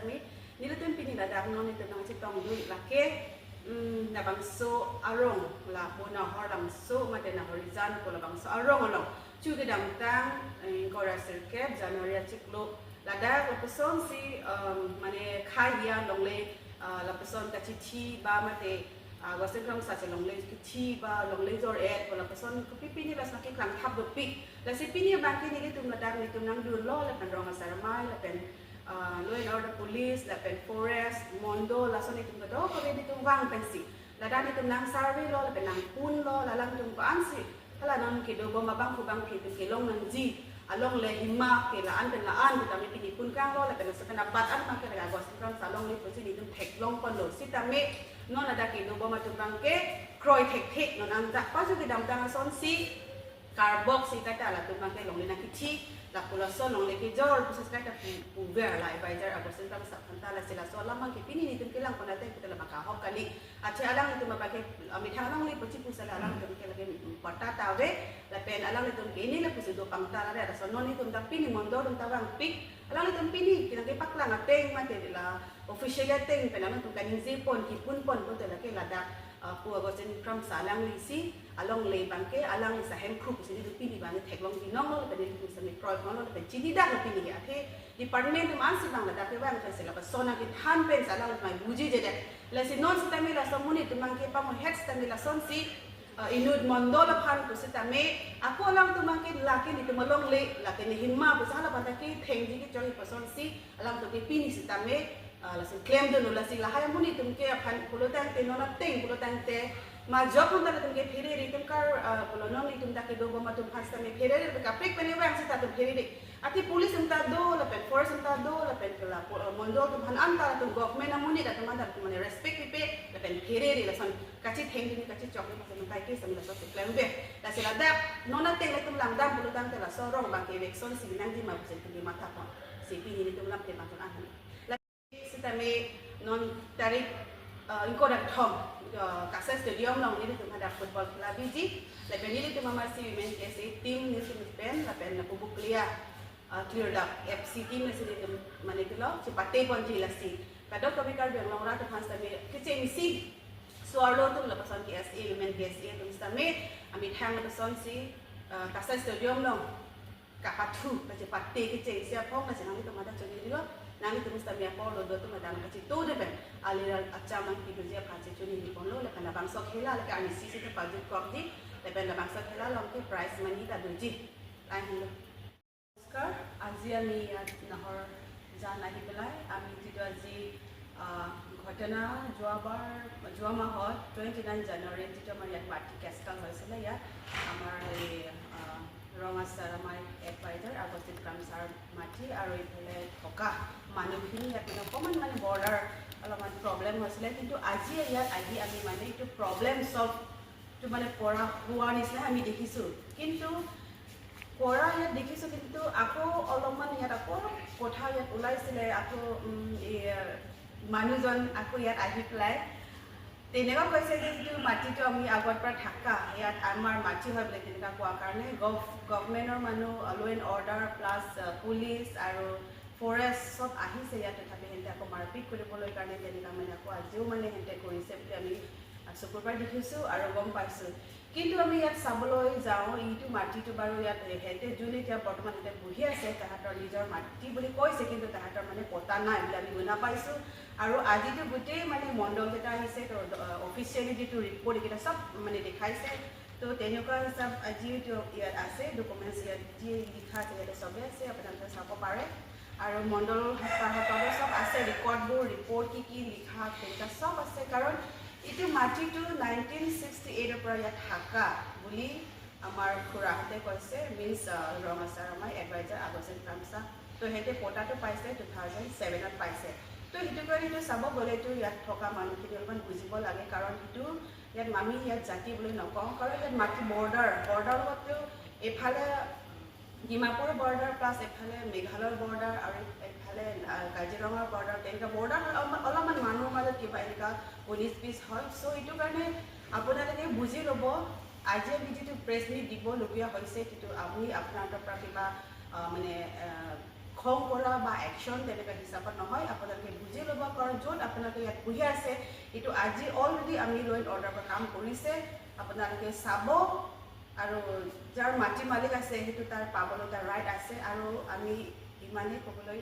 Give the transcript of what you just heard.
kami nilutun pini la dak non itu nang citong du lake na bangso arong la pona horam so madena horizon ko la bangso arong along chu ke dam tang kora circuit january ciklo la dak la person si mane khaya longle la person ka chi ba mate gosen kram sa longle chi ba longle jor et ko la person ko pipini bas laki klang thap do pi la si pini ba ki ni tum la dak ni tum nang du lo la pan rong saramai la pen law and order police la pen forest mondo la son itum do ko ni tum wang pensi la dan itum nang survey lo la pen nang pun lo la lang tum ko ansi hala non ki do bom bang ko bang ki ke long nang ji along le hima ke la an pen la an ta mi pini pun kang lo la pen sa pen abat an ma ke ga gos kram sa long ni ko si ni tum thek long pon lo si ta me non ada ki do bom tum bang ke kroi thek non an ta pa ju ki dam tang son si carbok si kata la tum bang ke long ni na ki thi la pula so long le ki jor proses kata pu ver la advisor agosen tam sa kanta la sila so lamang ki pini ni tum kilang ko natin kita la makahok kali at siya alang ito mapake ami thangang ni puchi pusa la alang tum kelage pata tawe la pen alang ito kini la pusi do pang tala la so non ito ta pini mondo tum tawang pik alang ito pini kinang paklang ateng mate la official ateng pelang tum kanin zipon ki pun pon ko te la ke la da pu agosen kram sa alang lisi along le bangke alang sa hem krup si di pini bang thek long di nong lo pe di pu sa mi proi nong lo pe chini da lo pini ya the department man si bang da pe bang ka se la pa sona ki than pen sa lang mai buji je de la si non si tami la somuni tu mang ke pa mo heads tami la son si inud mondo la phan ku si tami ako lang tu mang ke laki ni tu malong le laki ni himma ku sa la pa ta ki theng ji ki choi pa son si alang tu ki pini si tami la si claim do la si la ha muni tum ke phan pulo tang te no na teng pulo tang te ma job pun tak tum ke phiri ri tum kar pulo no ni tum ta ke do ma tum phas ta me phiri ri ka prik pani wang sa ta tum phiri ri ati police tum ta do la pen force tum ta do la pen la mondo tum han an ta tum government na muni da tum ta tum ne respect pe la pen phiri ri la son kachi theng ni kachi chok ni sa kai ke sam la so claim be la sila da no na teng la tum lang dam pulo tang te la so rong bang ke vek son si nang di ma se tum ma ta pa si pi ni tum lam te ma tum an kami non tarik ingko dak thom KSA stadium long ni tu ada football club biji lepas ni tu masih WKSA team ni tu pen lepas na pubuk clear dak FC team ni tu mana tu lo cepate pon jilasi pada kami kar biang long rat khas tami kecil misi swallow tu lepas on KSA women KSA tu tami amit hang lepas on si KSA stadium long kapatu cepate kecil siapa macam ni tu ada jadi lo nami terus tapi apa lo do tu madam kecil tu deh ben aliran acaman kita dia pasti curi di pon lo lepas nak bangsa khela lepas ani sisi tu pagi kau di lepas nak bangsa khela long ke price money tak doji lain lo sekarang Asia ni nahor jana hibelai ami tidak aji ঘটনা যোৱা মাহত 29 জানুৱাৰী যেটো আমাৰ ইয়াত party কেছকাল হৈছিলে ইয়াত আমাৰ এই ৰঙাচাৰ আমাৰ এডভাইজাৰ আগস্তিত কামচাৰ মাটি আৰু এইফালে থকা মানুহখিনি ইয়াত অকণমান মানে বৰ্ডাৰ অলপমান প্ৰব্লেম হৈছিলে কিন্তু আজি ইয়াত আহি আমি মানে এইটো প্ৰব্লেম চল্ভটো মানে পৰা হোৱা নিচিনা আমি দেখিছোঁ কিন্তু পৰা ইয়াত দেখিছোঁ কিন্তু আকৌ অলপমান ইয়াত আকৌ কথা ইয়াত ওলাইছিলে আকৌ মানুহজন আকৌ ইয়াত আহি পেলাই তেনেকুৱা কৈছে যে যিটো মাটিটো আমি আগৰ পৰা থাকা ইয়াত আমাৰ মাটি হয় বুলি তেনেকুৱা কোৱাৰ কাৰণে গভৰ্ণমেণ্টৰ মানুহ ল' এণ্ড অৰ্ডাৰ প্লাছ পুলিচ আৰু ফৰেষ্ট চব আহিছে ইয়াত তথাপি সিহঁতে আকৌ মাৰপিট কৰিবলৈ কাৰণে তেনেকুৱা মানে আকৌ আজিও মানে সিহঁতে কৰিছে বুলি আমি চকুৰ পৰা দেখিছোঁ আৰু গম পাইছোঁ কিন্তু আমি ইয়াত চাবলৈ যাওঁ এইটো মাটিটো বাৰু ইয়াত সিহঁতে যোনে এতিয়া বৰ্তমান ইয়াতে বহি আছে তাহাঁতৰ নিজৰ মাটি বুলি কৈছে কিন্তু তাহাঁতৰ মানে পতা নাই বুলি আমি শুনা পাইছোঁ আৰু আজিতো গোটেই মানে মণ্ডল কেইটা আহিছে তো অফিচিয়েলি যিটো ৰিপৰ্ট এইকেইটা চব মানে দেখাইছে তো তেনেকুৱা হিচাপ আজিও ইয়াত আছে ডকুমেণ্টছ ইয়াত যি লিখা আছে ইয়াতে চবেই আছে আপোনালোকে চাব পাৰে আৰু মণ্ডল তাহাঁতৰো চব আছে ৰেকৰ্ডবোৰ ৰিপৰ্ট কি লিখা তেনেকুৱা চব আছে কাৰণ এইটো মাটিটো 1968 পৰা ইয়াত থাকা বুলি আমাৰ খুৰাহঁতে কৈছে মিনছ ৰঙাচাৰ আমাৰ এডভাইজাৰ আগস্তিত কামচা তো সিহঁতে পটাটো পাইছে 2007 পাইছে তো সেইটো কাৰণে সেইটো চাব গ'লেতো ইয়াত থকা মানুহখিনি অলপমান বুজিব লাগে কাৰণ সেইটো ইয়াত আমি ইয়াত জাতি বুলি নকওঁ কাৰণ ইয়াত মাটি বৰ্ডাৰ লগতো এফালে ডিমাপুৰ বৰ্ডাৰ প্লাছ এফালে মেঘালয়ৰ বৰ্ডাৰ আৰু এফালে কাজিৰঙাৰ বৰ্ডাৰ তেনেকুৱা বৰ্ডাৰ অলপমান মানুহৰ মাজত কিবা এনেকুৱা 19-20 হয় চ' এইটো কাৰণে আপোনালোকে বুজি ল'ব আজি আমি যিটো প্ৰেছ মিট দিবলগীয়া হৈছে সেইটো আমি আপোনালোকৰ পৰা কিবা মানে খং কৰা বা একশ্যন তেনেকুৱা হিচাপত নহয় আপোনালোকে বুজি ল'ব কাৰণ য'ত আপোনালোকে ইয়াত বহি আছে এইটো আজি অলৰেডি আমি ল এণ্ড অৰ্ডাৰ পৰা কাম কৰিছে আপোনালোকে চাব আৰু যাৰ মাটি মালিক আছে সেইটো তাৰ পাবলৈ তাৰ ৰাইট আছে আৰু আমি ইমানেই ক'বলৈ